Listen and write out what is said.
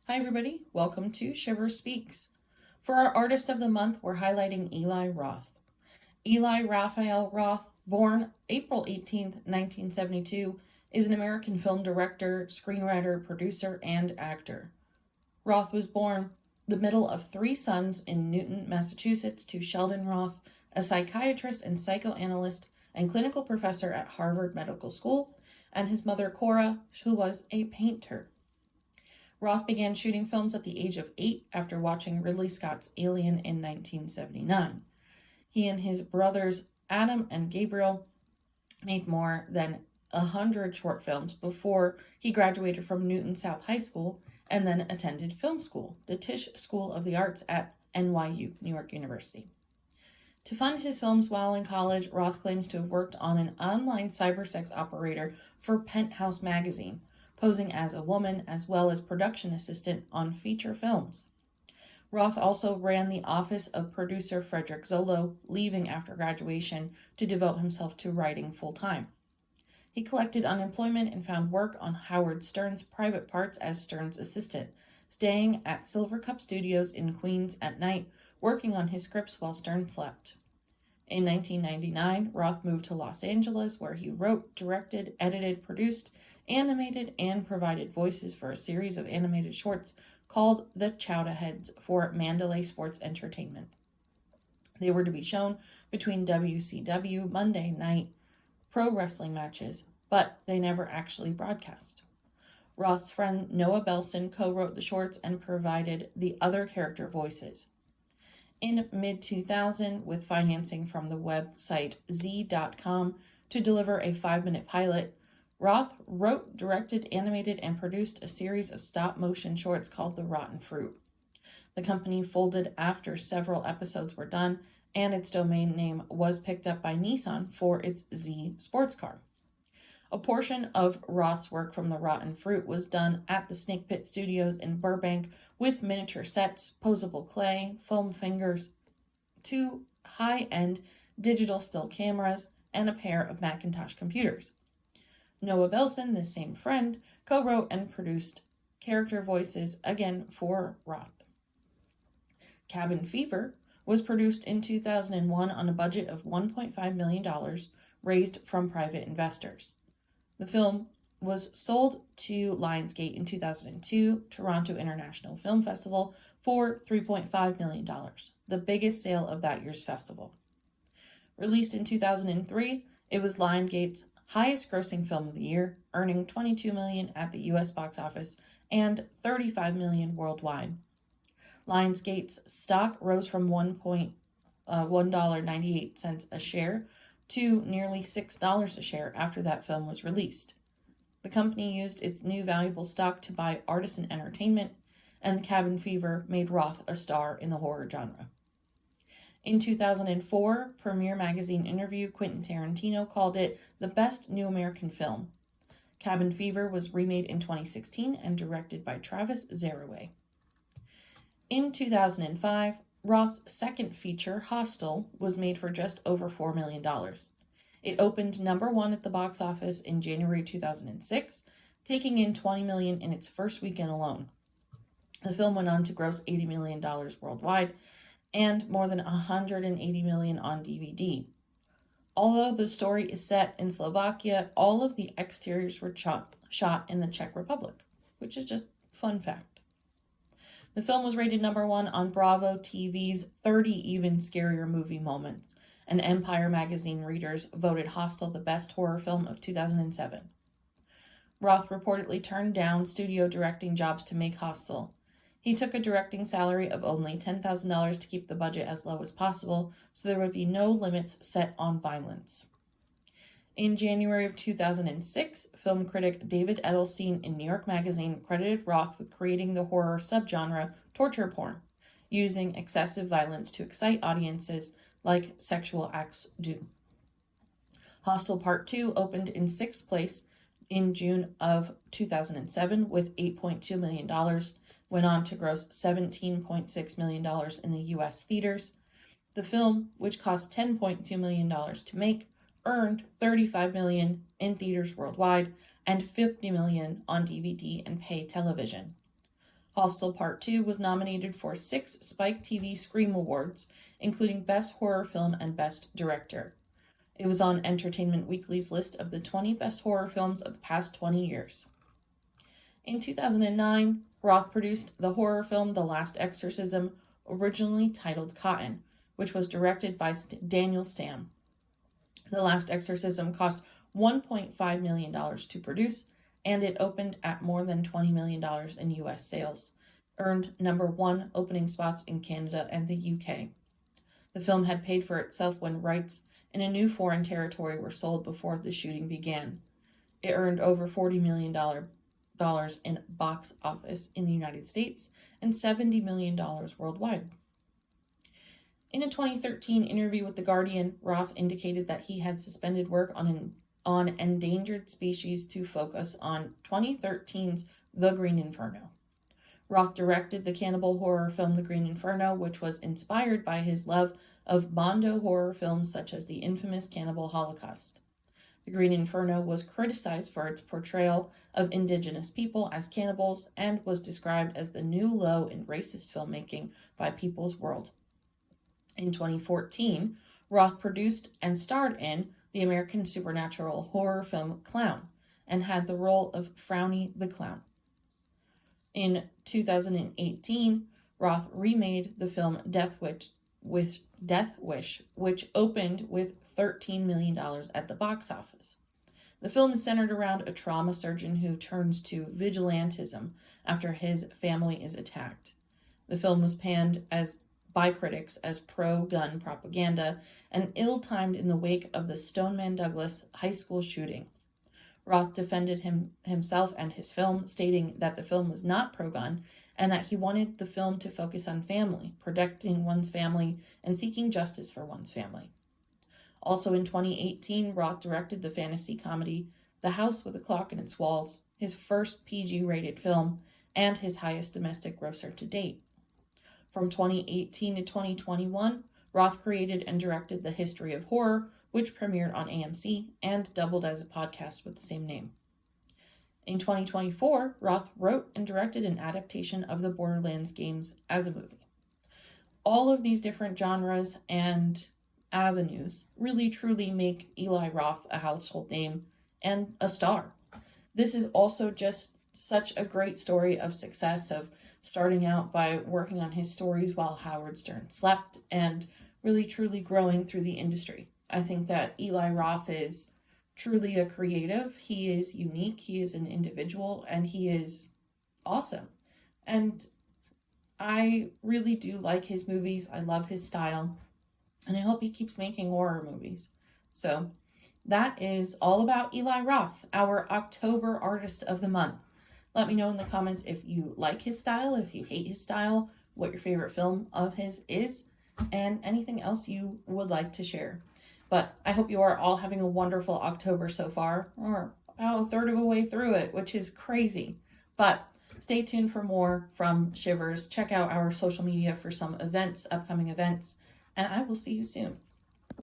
Hi, everybody. Welcome to Shivers Speaks. For our Artist of the Month, we're highlighting Eli Roth. Eli Raphael Roth, born April 18th, 1972, is an American film director, screenwriter, producer, and actor. Roth was born the middle of three sons in Newton, Massachusetts, to Sheldon Roth, a psychiatrist and psychoanalyst and clinical professor at Harvard Medical School, and his mother Cora, who was a painter. Roth began shooting films at the age of 8 after watching Ridley Scott's Alien in 1979. He and his brothers Adam and Gabriel made more than 100 short films before he graduated from Newton South High School and then attended film school, the Tisch School of the Arts at NYU, New York University. To fund his films while in college, Roth claims to have worked on an online cybersex operator for Penthouse magazine, posing as a woman, as well as production assistant on feature films. Roth also ran the office of producer Frederick Zollo, leaving after graduation to devote himself to writing full-time. He collected unemployment and found work on Howard Stern's private parts as Stern's assistant, staying at Silver Cup Studios in Queens at night, working on his scripts while Stern slept. In 1999, Roth moved to Los Angeles, where he wrote, directed, edited, produced, animated, and provided voices for a series of animated shorts called The Chowda Heads for Mandalay Sports Entertainment. They were to be shown between WCW Monday night pro wrestling matches, but they never actually broadcast. Roth's friend Noah Belson co-wrote the shorts and provided the other character voices. In mid-2000, with financing from the website Z.com to deliver a 5-minute pilot, Roth wrote, directed, animated, and produced a series of stop-motion shorts called The Rotten Fruit. The company folded after several episodes were done, and its domain name was picked up by Nissan for its Z sports car. A portion of Roth's work from The Rotten Fruit was done at the Snake Pit Studios in Burbank with miniature sets, posable clay, foam fingers, 2 high-end digital still cameras, and a pair of Macintosh computers. Noah Belson, this same friend, co-wrote and produced character voices again for Roth. Cabin Fever was produced in 2001 on a budget of $1.5 million raised from private investors. The film was sold to Lionsgate in 2002, Toronto International Film Festival, for $3.5 million, the biggest sale of that year's festival. Released in 2003, it was Lionsgate's highest grossing film of the year, earning $22 million at the U.S. box office and $35 million worldwide. Lionsgate's stock rose from $1.98 a share to nearly $6 a share after that film was released. The company used its new valuable stock to buy Artisan Entertainment, and Cabin Fever made Roth a star in the horror genre. In 2004, Premiere Magazine interview, Quentin Tarantino called it the best new American film. Cabin Fever was remade in 2016 and directed by Travis Zaraway. In 2005, Roth's second feature, Hostel, was made for just over $4 million. It opened number 1 at the box office in January 2006, taking in $20 million in its first weekend alone. The film went on to gross $80 million worldwide and more than $180 million on DVD. Although the story is set in Slovakia, all of the exteriors were shot in the Czech Republic, which is just fun fact. The film was rated number 1 on Bravo TV's 30 Even Scarier Movie Moments, and Empire magazine readers voted Hostel the best horror film of 2007. Roth reportedly turned down studio directing jobs to make Hostel. He took a directing salary of only $10,000 to keep the budget as low as possible, so there would be no limits set on violence. In January of 2006, film critic David Edelstein in New York Magazine credited Roth with creating the horror subgenre torture porn, using excessive violence to excite audiences like sexual acts do. Hostel Part 2 opened in 6th place in June of 2007 with $8.2 million, went on to gross $17.6 million in the U.S. theaters. The film, which cost $10.2 million to make, earned $35 million in theaters worldwide and $50 million on DVD and pay television. Hostel Part 2 was nominated for 6 Spike TV Scream Awards, including Best Horror Film and Best Director. It was on Entertainment Weekly's list of the 20 best horror films of the past 20 years. In 2009, Roth produced the horror film The Last Exorcism, originally titled Cotton, which was directed by Daniel Stam. The Last Exorcism cost $1.5 million to produce, and it opened at more than $20 million in U.S. sales, earned number 1 opening spots in Canada and the UK. The film had paid for itself when rights in a new foreign territory were sold before the shooting began. It earned over $40 million in box office in the United States and $70 million worldwide. In a 2013 interview with The Guardian, Roth indicated that he had suspended work on endangered species to focus on 2013's The Green Inferno. Roth directed the cannibal horror film The Green Inferno, which was inspired by his love of Mondo horror films such as the infamous Cannibal Holocaust. The Green Inferno was criticized for its portrayal of indigenous people as cannibals and was described as the new low in racist filmmaking by People's World. In 2014, Roth produced and starred in the American supernatural horror film Clown and had the role of Frowny the Clown. In 2018, Roth remade the film Death Wish, which opened with $13 million at the box office. The film is centered around a trauma surgeon who turns to vigilantism after his family is attacked. The film was panned by critics as pro-gun propaganda and ill-timed in the wake of the Stoneman Douglas high school shooting. Roth defended himself and his film, stating that the film was not pro-gun and that he wanted the film to focus on family, protecting one's family, and seeking justice for one's family. Also in 2018, Roth directed the fantasy comedy The House with a Clock in Its Walls, his first PG-rated film, and his highest domestic grosser to date. From 2018 to 2021, Roth created and directed The History of Horror, which premiered on AMC and doubled as a podcast with the same name. In 2024, Roth wrote and directed an adaptation of the Borderlands games as a movie. All of these different genres and avenues really truly make Eli Roth a household name and a star. This is also just such a great story of success, of starting out by working on his stories while Howard Stern slept and really truly growing through the industry. I think that Eli Roth is truly a creative. He is unique, he is an individual, and he is awesome. And I really do like his movies. I love his style, and I hope he keeps making horror movies. So that is all about Eli Roth, our October Artist of the Month. Let me know in the comments if you like his style, if you hate his style, what your favorite film of his is, and anything else you would like to share. But I hope you are all having a wonderful October so far, or about a third of the way through it, which is crazy. But stay tuned for more from Shivers. Check out our social media for some events, upcoming events, and I will see you soon.